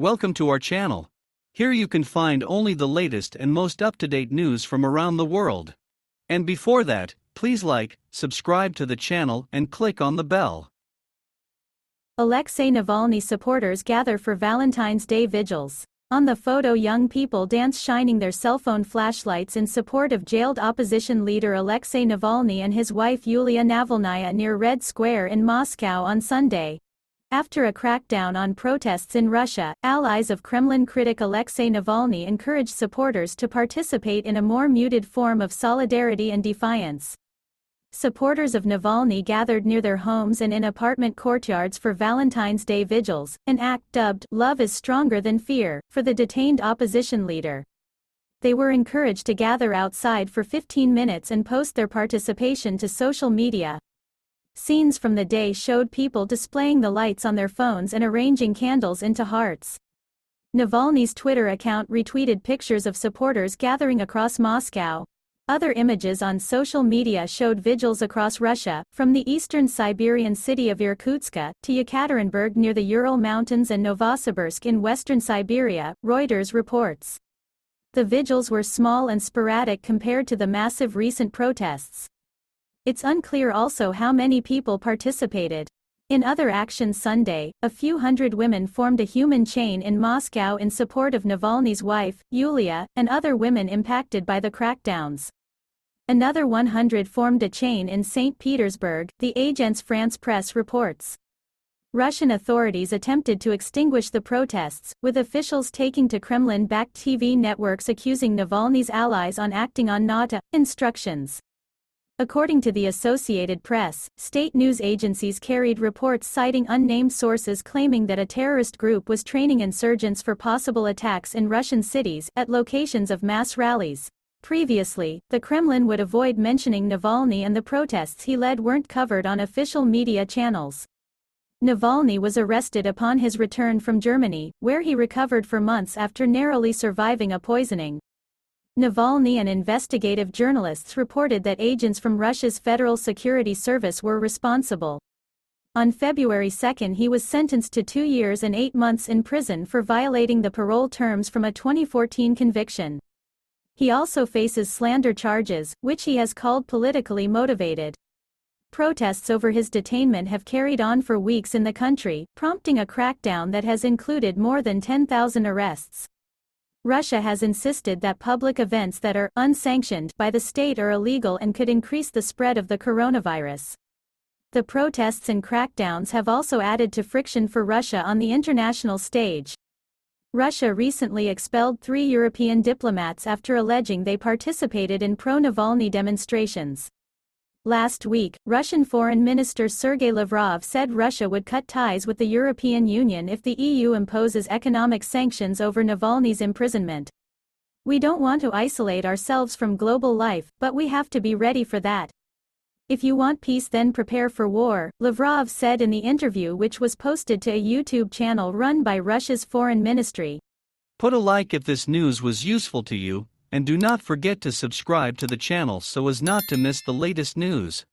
Welcome to our channel. Here you can find only the latest and most up-to-date news from around the world. And before that, please like, subscribe to the channel and click on the bell. Alexei Navalny supporters gather for Valentine's Day vigils. On the photo, young people dance shining their cell phone flashlights in support of jailed opposition leader Alexei Navalny and his wife Yulia Navalnaya near Red Square in Moscow on Sunday. After a crackdown on protests in Russia, allies of Kremlin critic Alexei Navalny encouraged supporters to participate in a more muted form of solidarity and defiance. Supporters of Navalny gathered near their homes and in apartment courtyards for Valentine's Day vigils, an act dubbed "Love is Stronger Than Fear" for the detained opposition leader. They were encouraged to gather outside for 15 minutes and post their participation to social media. Scenes from the day showed people displaying the lights on their phones and arranging candles into hearts. Navalny's Twitter account retweeted pictures of supporters gathering across Moscow. Other images on social media showed vigils across Russia, from the eastern Siberian city of Irkutsk to Yekaterinburg near the Ural Mountains and Novosibirsk in western Siberia, Reuters reports. The vigils were small and sporadic compared to the massive recent protests. It's unclear also how many people participated. In other actions Sunday, a few hundred women formed a human chain in Moscow in support of Navalny's wife, Yulia, and other women impacted by the crackdowns. Another 100 formed a chain in St. Petersburg, the Agence France Presse reports. Russian authorities attempted to extinguish the protests, with officials taking to Kremlin-backed TV networks accusing Navalny's allies on acting on not instructions. According to the Associated Press, state news agencies carried reports citing unnamed sources claiming that a terrorist group was training insurgents for possible attacks in Russian cities at locations of mass rallies. Previously, the Kremlin would avoid mentioning Navalny, and the protests he led weren't covered on official media channels. Navalny was arrested upon his return from Germany, where he recovered for months after narrowly surviving a poisoning. Navalny and investigative journalists reported that agents from Russia's Federal Security Service were responsible. On February 2 he was sentenced to 2 years and 8 months in prison for violating the parole terms from a 2014 conviction. He also faces slander charges, which he has called politically motivated. Protests over his detainment have carried on for weeks in the country, prompting a crackdown that has included more than 10,000 arrests. Russia has insisted that public events that are unsanctioned by the state are illegal and could increase the spread of the coronavirus. The protests and crackdowns have also added to friction for Russia on the international stage. Russia recently expelled 3 European diplomats after alleging they participated in pro-Navalny demonstrations. Last week, Russian Foreign Minister Sergei Lavrov said Russia would cut ties with the European Union if the EU imposes economic sanctions over Navalny's imprisonment. "We don't want to isolate ourselves from global life, but we have to be ready for that. If you want peace, then prepare for war," Lavrov said in the interview, which was posted to a YouTube channel run by Russia's foreign ministry. Put a like if this news was useful to you, and do not forget to subscribe to the channel so as not to miss the latest news.